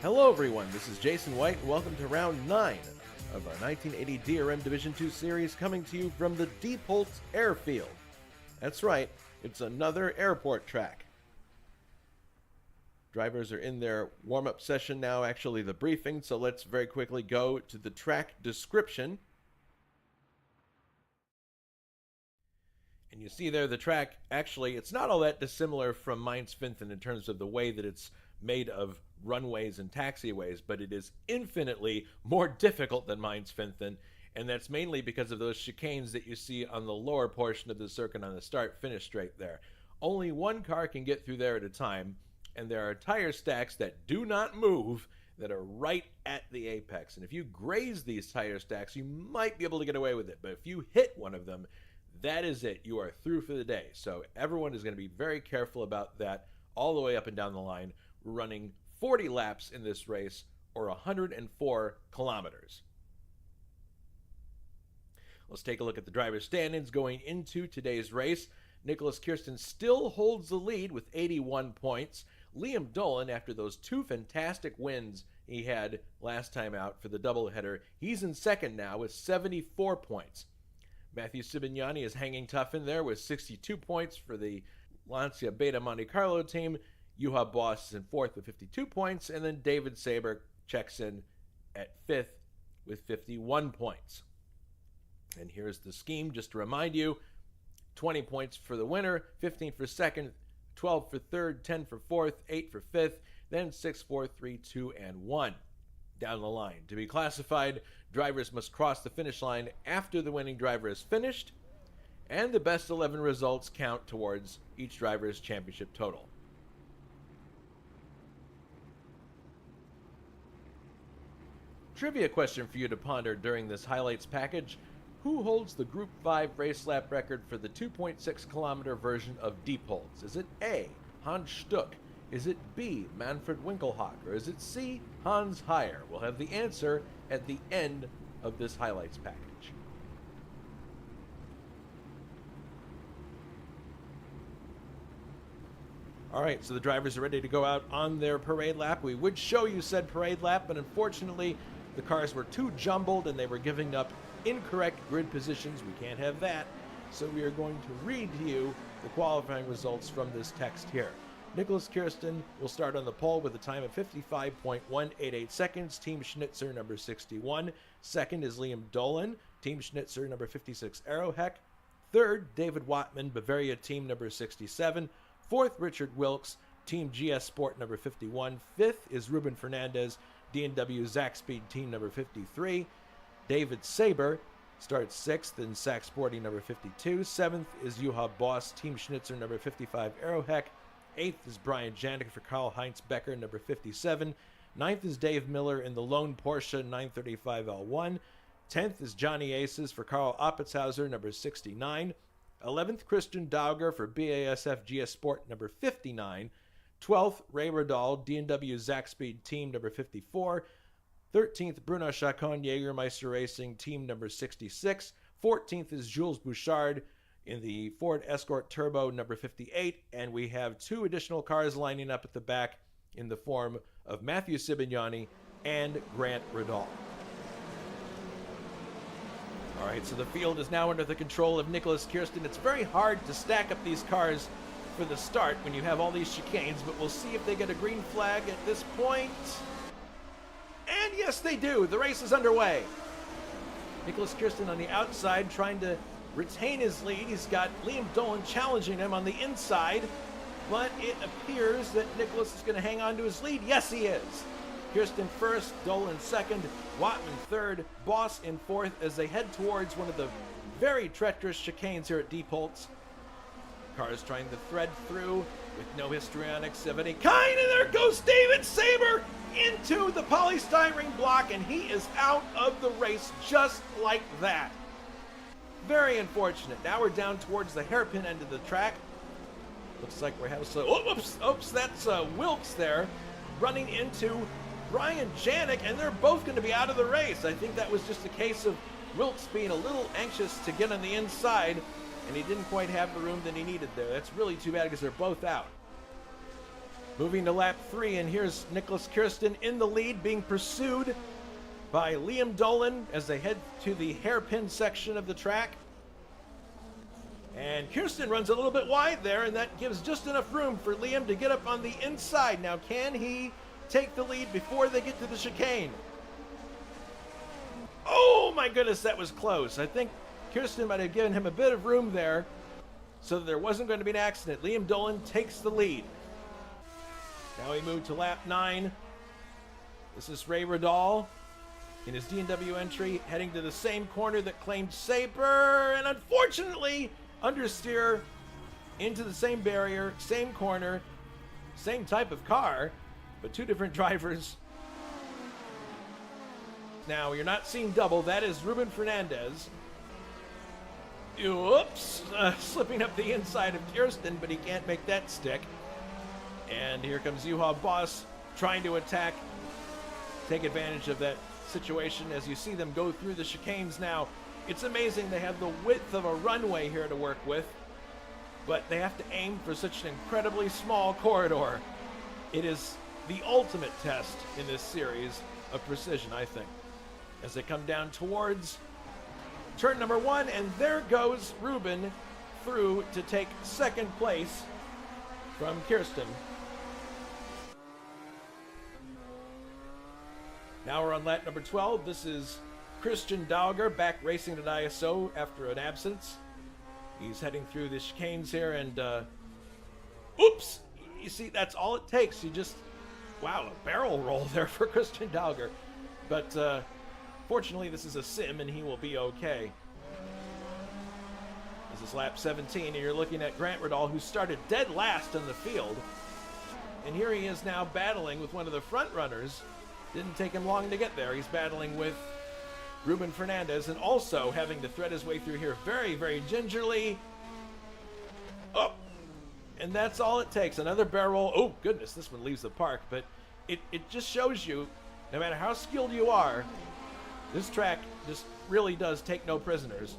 Hello everyone, this is Jason White and welcome to round 9 of our 1980 DRM Division II series coming to you from the Diepholz Airfield. That's right, it's another airport track. Drivers are in their warm-up session now, actually the briefing, so let's very quickly go to the track description. And you see there the track, actually, it's not all that dissimilar from Mainz-Finthen in terms of the way that it's made of runways and taxiways, but it is infinitely more difficult than Mainz-Finthen, and that's mainly because of those chicanes that you see on the lower portion of the circuit on the start-finish straight there. Only one car can get through there at a time, and there are tire stacks that do not move that are right at the apex. And if you graze these tire stacks, you might be able to get away with it. But if you hit one of them, that is it. You are through for the day. So everyone is going to be very careful about that all the way up and down the line. We're running 40 laps in this race, or 104 kilometers. Let's take a look at the driver's standings going into today's race. Nicholas Kirsten still holds the lead with 81 points. Liam Dolan, after those two fantastic wins he had last time out for the doubleheader, he's in second now with 74 points. Matthew Sibignani is hanging tough in there with 62 points for the Lancia Beta Monte Carlo team. Juha Boss is in fourth with 52 points, and then David Saber checks in at fifth with 51 points. And here's the scheme, just to remind you. 20 points for the winner, 15 for second, 12 for third, 10 for fourth, 8 for fifth, then 6, 4, 3, 2, and 1 down the line. To be classified, drivers must cross the finish line after the winning driver is finished, and the best 11 results count towards each driver's championship total. Trivia question for you to ponder during this highlights package. Who holds the Group 5 race lap record for the 2.6 kilometer version of Diepholz? Is it A, Hans Stuck? Is it B, Manfred Winkelhock? Or is it C, Hans Heyer? We'll have the answer at the end of this highlights package. All right, so the drivers are ready to go out on their parade lap. We would show you said parade lap, but unfortunately the cars were too jumbled and they were giving up incorrect grid positions. We can't have that. So we are going to read to you the qualifying results from this text here. Nicholas Kirsten will start on the pole with a time of 55.188 seconds. Team Schnitzer, number 61. Second is Liam Dolan. Team Schnitzer, number 56, Aeroheck. Third, David Wattman, Bavaria team, number 67. Fourth, Richard Wilkes, Team GS Sport, number 51. Fifth is Ruben Fernandez, D&W Zach Speed, team, number 53. David Saber starts sixth in Sac Sporting, number 52. Seventh is Juha Boss, Team Schnitzer, number 55, Aeroheck. Eighth is Brian Janik for Karl-Heinz Becker, number 57. Ninth is Dave Miller in the lone Porsche 935 L1. 10th is Johnny Aces for Karl Oppitzhauser, number 69. 11th, Christian Dauger for BASF GS Sport, number 59. 12th, Ray Rodal, D&W Zach Speed, team, number 54. 13th, Bruno Chacon, Jägermeister Racing, team, number 66. 14th is Jules Bouchard in the Ford Escort Turbo, number 58. And we have two additional cars lining up at the back in the form of Matthew Sibignani and Grant Rodal. All right, so the field is now under the control of Nicholas Kirsten. It's very hard to stack up these cars for the start when you have all these chicanes, but we'll see if they get a green flag at this point. And yes, they do. The race is underway. Nicholas Kirsten on the outside trying to retain his lead. He's got Liam Dolan challenging him on the inside, but it appears that Nicholas is going to hang on to his lead. Yes, he is. Kirsten first, Dolan second, Wattman third, Boss in fourth as they head towards one of the very treacherous chicanes here at Diepholz. Cars trying to thread through with no histrionics of any kind, and there goes David Saber into the polystyrene block, and he is out of the race just like that. Very unfortunate. Now we're down towards the hairpin end of the track. Looks like we're having some... Oops, that's Wilkes there running into Brian Janik, and they're both going to be out of the race. I think that was just a case of Wilkes being a little anxious to get on the inside, and he didn't quite have the room that he needed there. That's really too bad because they're both out. Moving to lap 3, and here's Nicholas Kirsten in the lead, being pursued by Liam Dolan as they head to the hairpin section of the track. And Kirsten runs a little bit wide there, and that gives just enough room for Liam to get up on the inside. Now, can he take the lead before they get to the chicane? Oh my goodness, that was close. I think Kirsten might have given him a bit of room there so that there wasn't going to be an accident. Liam Dolan takes the lead. Now we move to lap 9. This is Ray Radal in his D&W entry, heading to the same corner that claimed Sabre, and unfortunately understeer into the same barrier, same corner, same type of car, but two different drivers. Now you're not seeing double. That is Ruben Fernandez. Oops, slipping up the inside of Kirsten, but he can't make that stick. And here comes Juha Boss trying to attack, take advantage of that situation as you see them go through the chicanes now. It's amazing they have the width of a runway here to work with, but they have to aim for such an incredibly small corridor. It is the ultimate test in this series of precision, I think. As they come down towards turn number 1, and there goes Ruben through to take second place from Kirsten. Now we're on lap number 12. This is Christian Dauger back racing at ISO after an absence. He's heading through the chicanes here, and oops! You see, that's all it takes. You just, wow, a barrel roll there for Christian Dauger. But fortunately, this is a sim, and he will be okay. This is lap 17, and you're looking at Grant Radal, who started dead last in the field. And here he is now battling with one of the front runners. Didn't take him long to get there. He's battling with Ruben Fernandez, and also having to thread his way through here very, very gingerly. Oh, and that's all it takes. Another barrel. Oh, goodness, this one leaves the park. But it just shows you, no matter how skilled you are, this track just really does take no prisoners.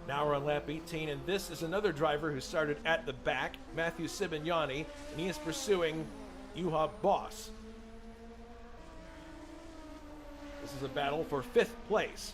Now we're on lap 18, and this is another driver who started at the back, Matthew Sibignani, and he is pursuing Juha Boss. This is a battle for 5th place.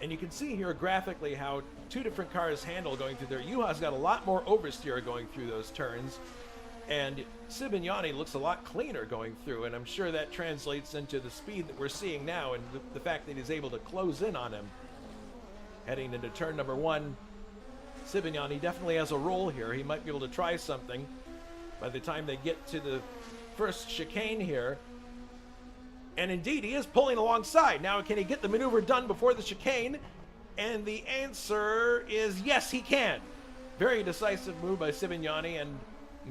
And you can see here graphically how two different cars handle going through there. Juha's got a lot more oversteer going through those turns, and Sibignani looks a lot cleaner going through, and I'm sure that translates into the speed that we're seeing now and the fact that he's able to close in on him. Heading into turn number 1, Sibignani definitely has a role here. He might be able to try something by the time they get to the first chicane here. And indeed, he is pulling alongside. Now, can he get the maneuver done before the chicane? And the answer is yes, he can. Very decisive move by Sibignani, and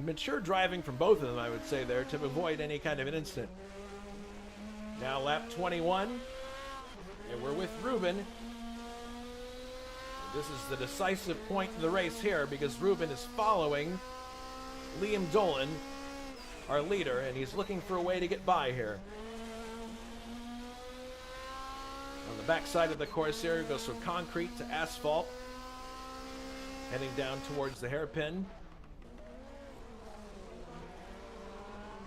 mature driving from both of them, I would say, there to avoid any kind of an incident. Now, lap 21, and we're with Ruben. This is the decisive point in the race here because Ruben is following Liam Dolan, our leader, and he's looking for a way to get by here. On the backside of the course here, it goes from concrete to asphalt, heading down towards the hairpin.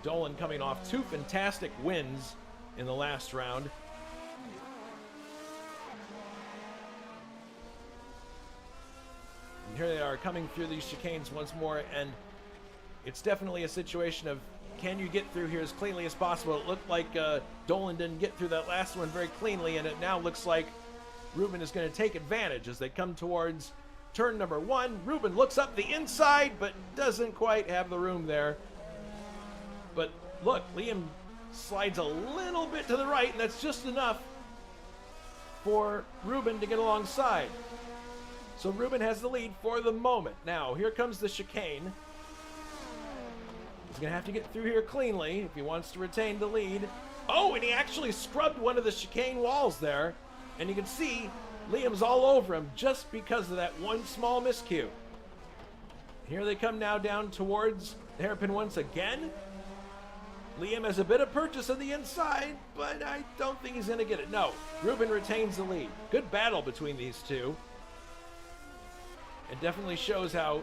Dolan coming off 2 fantastic wins in the last round. And here they are coming through these chicanes once more, and it's definitely a situation of can you get through here as cleanly as possible. It looked like Dolan didn't get through that last one very cleanly, and it now looks like Ruben is going to take advantage as they come towards turn number 1. Ruben looks up the inside, but doesn't quite have the room there. But look, Liam slides a little bit to the right, and that's just enough for Ruben to get alongside. So Ruben has the lead for the moment. Now, here comes the chicane. He's going to have to get through here cleanly if he wants to retain the lead. Oh, and he actually scrubbed one of the chicane walls there. And you can see Liam's all over him just because of that one small miscue. Here they come now down towards the hairpin once again. Liam has a bit of purchase on the inside, but I don't think he's going to get it. No, Ruben retains the lead. Good battle between these two. It definitely shows how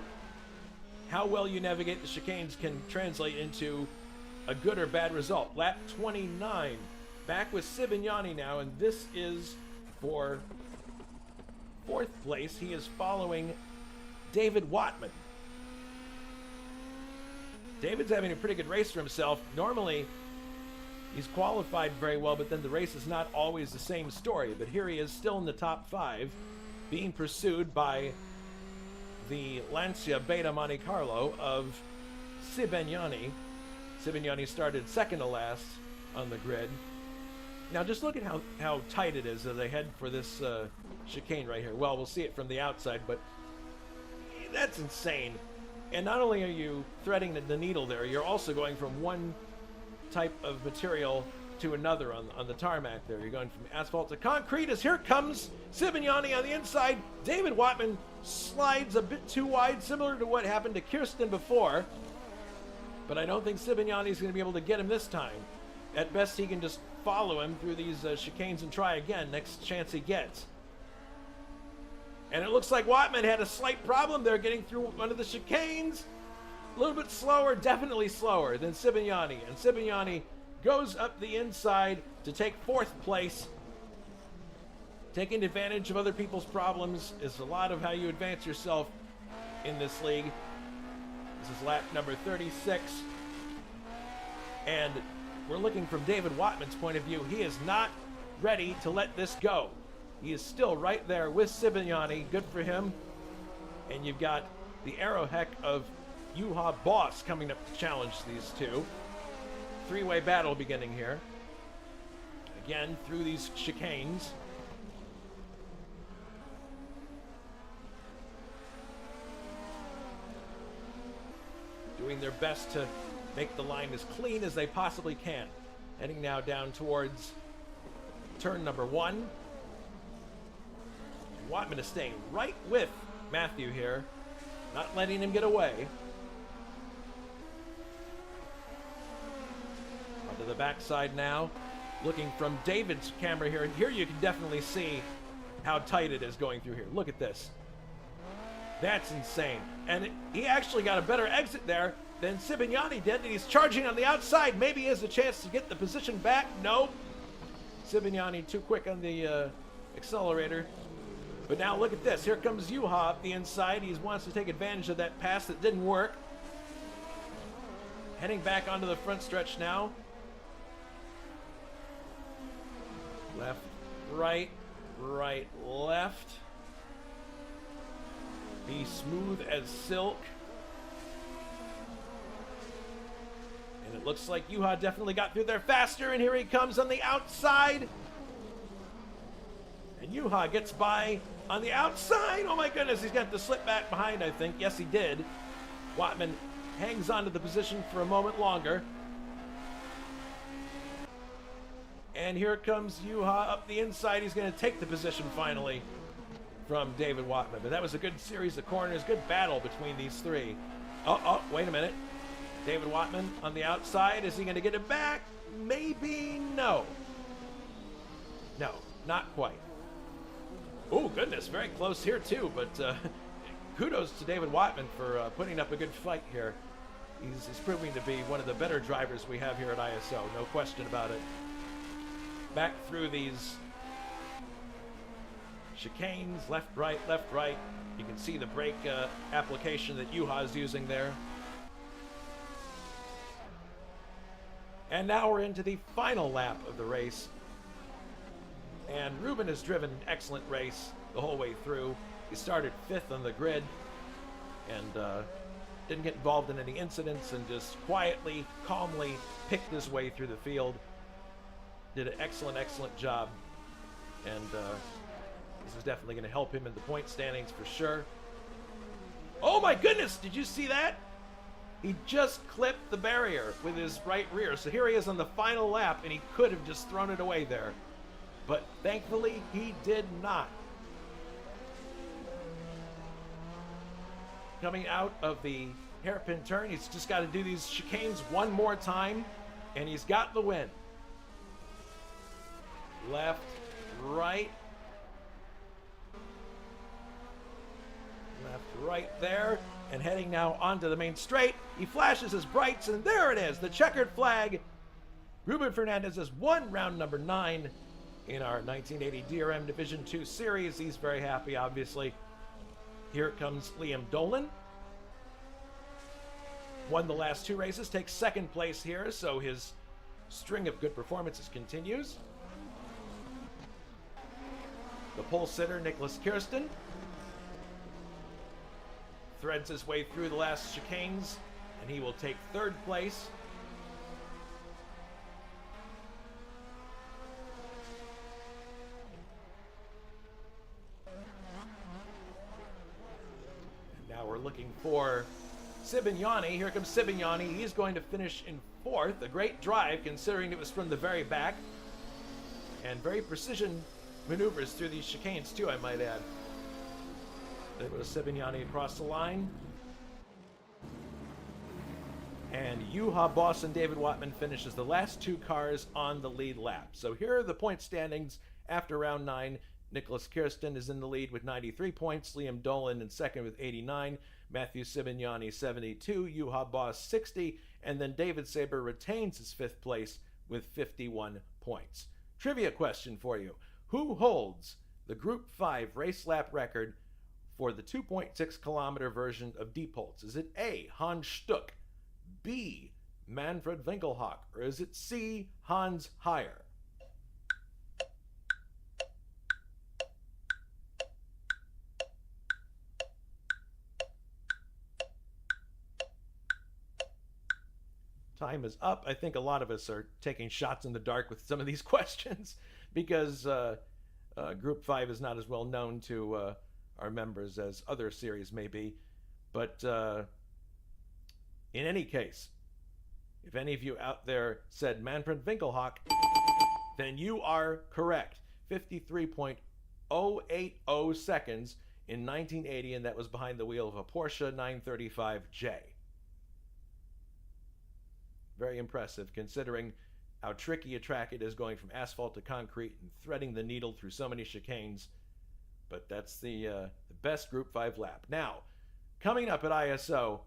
how well you navigate the chicanes can translate into a good or bad result. Lap 29, back with Sibignani now, and this is for 4th place. He is following David Watman. David's having a pretty good race for himself. Normally, he's qualified very well, but then the race is not always the same story. But here he is, still in the top 5, being pursued by the Lancia Beta Monte Carlo of Sibignani. Sibignani started second to last on the grid. Now just look at how tight it is as they head for this chicane right here. Well, we'll see it from the outside, but that's insane. And not only are you threading the needle there, you're also going from one type of material to another on the tarmac there. You're going from asphalt to concrete as here comes Sibignani on the inside. David Watman slides a bit too wide, similar to what happened to Kirsten before. But I don't think Sibignani is going to be able to get him this time. At best, he can just follow him through these chicanes and try again next chance he gets. And it looks like Watman had a slight problem there getting through one of the chicanes. A little bit slower, definitely slower than Sibignani. And Sibignani goes up the inside to take 4th place. Taking advantage of other people's problems is a lot of how you advance yourself in this league. This is lap number 36. And we're looking from David Watman's point of view. He is not ready to let this go. He is still right there with Sibignani. Good for him. And you've got the Aeroheck of Juha Boss coming up to challenge these two. 3-way battle beginning here. Again, through these chicanes. Doing their best to make the line as clean as they possibly can. Heading now down towards turn number 1. Watman is staying right with Matthew here, not letting him get away. Onto the backside now, looking from David's camera here. Here you can definitely see how tight it is going through here. Look at this. That's insane. And he actually got a better exit there than Sibignani did, and he's charging on the outside. Maybe he has a chance to get the position back. No. Sibignani too quick on the accelerator. But now look at this. Here comes Juha up the inside. He wants to take advantage of that pass that didn't work. Heading back onto the front stretch now. Left, right, right, left. Be smooth as silk. And it looks like Juha definitely got through there faster, and here he comes on the outside. And Juha gets by on the outside. Oh my goodness, he's got to slip back behind, I think. Yes, he did. Watman hangs on to the position for a moment longer. And here comes Juha up the inside. He's going to take the position finally from David Watman. But that was a good series of corners, good battle between these three. Oh, wait a minute. David Watman on the outside. Is he going to get it back? Maybe no. No, not quite. Oh, goodness, very close here, too. But kudos to David Watman for putting up a good fight here. He's proving to be one of the better drivers we have here at ISO, no question about it. Back through these chicanes, left, right, left, right. You can see the brake application that Juha is using there. And now we're into the final lap of the race. And Ruben has driven an excellent race the whole way through. He started 5th on the grid and didn't get involved in any incidents and just quietly, calmly picked his way through the field. Did an excellent, excellent job. And this is definitely going to help him in the point standings for sure. Oh my goodness, did you see that? He just clipped the barrier with his right rear. So here he is on the final lap, and he could have just thrown it away there. But thankfully, he did not. Coming out of the hairpin turn, he's just got to do these chicanes one more time, and he's got the win. Left, right, Left to right there, and heading now onto the main straight. He flashes his brights, and there it is, the checkered flag. Ruben Fernandez has won round number 9 in our 1980 DRM Division 2 series. He's very happy, obviously. Here comes Liam Dolan. Won the last 2 races, takes second place here, so his string of good performances continues. The pole sitter, Nicholas Kirsten, threads his way through the last chicanes, and he will take 3rd place. And now we're looking for Sibignani. Here comes Sibignani. He's going to finish in 4th. A great drive, considering it was from the very back. And very precision maneuvers through these chicanes, too, I might add. There goes Sibignani across the line. And Juha Boss and David Watman finishes the last 2 cars on the lead lap. So here are the point standings after round 9. Nicholas Kirsten is in the lead with 93 points. Liam Dolan in second with 89. Matthew Sibignani 72. Juha Boss 60. And then David Saber retains his 5th place with 51 points. Trivia question for you. Who holds the Group 5 race lap record for the 2.6 kilometer version of Diepholz? Is it A, Hans Stuck, B, Manfred Winkelhock, or is it C, Hans Heyer? Time is up. I think a lot of us are taking shots in the dark with some of these questions because Group 5 is not as well known to our members as other series may be. But in any case, if any of you out there said Manfred Winkelhock, then you are correct. 53.080 seconds in 1980, and that was behind the wheel of a Porsche 935J. Very impressive, considering how tricky a track it is going from asphalt to concrete and threading the needle through so many chicanes. But that's the best Group 5 lap. Now, coming up at ISO,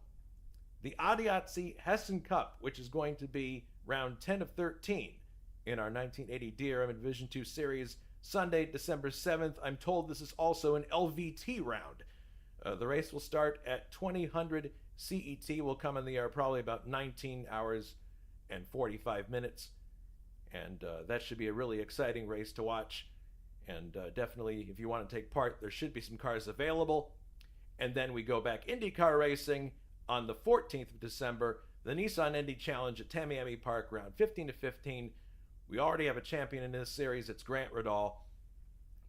the ADAC Hessen Cup, which is going to be round 10 of 13 in our 1980 DRM Division 2 series, Sunday, December 7th. I'm told this is also an LVT round. The race will start at 2000 CET, will come in the air probably about 19 hours and 45 minutes. And that should be a really exciting race to watch. And definitely, if you want to take part, there should be some cars available. And then we go back IndyCar racing on the 14th of December, the Nissan Indy Challenge at Tamiami Park, round 15 to 15. We already have a champion in this series. It's Grant Riddall.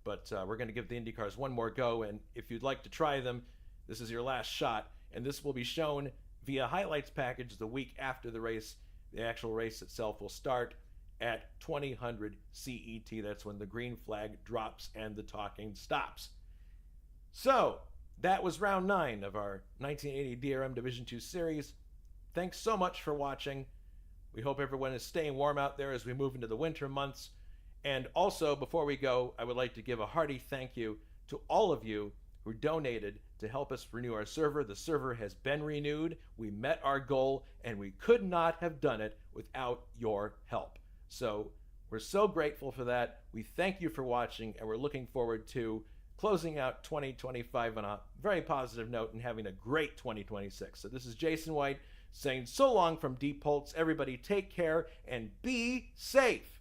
But we're going to give the Indy cars one more go. And if you'd like to try them, this is your last shot. And this will be shown via highlights package the week after the race. The actual race itself will start at 2000 CET. That's when the green flag drops and the talking stops. So that was round 9 of our 1980 DRM Division 2 series. Thanks so much for watching. We hope everyone is staying warm out there as we move into the winter months. And also, before we go, I would like to give a hearty thank you to all of you who donated to help us renew our server. The server has been renewed. We met our goal, and we could not have done it without your help. So we're so grateful for that. We thank you for watching, and we're looking forward to closing out 2025 on a very positive note and having a great 2026. So this is Jason White saying so long from Diepholz. Everybody take care and be safe.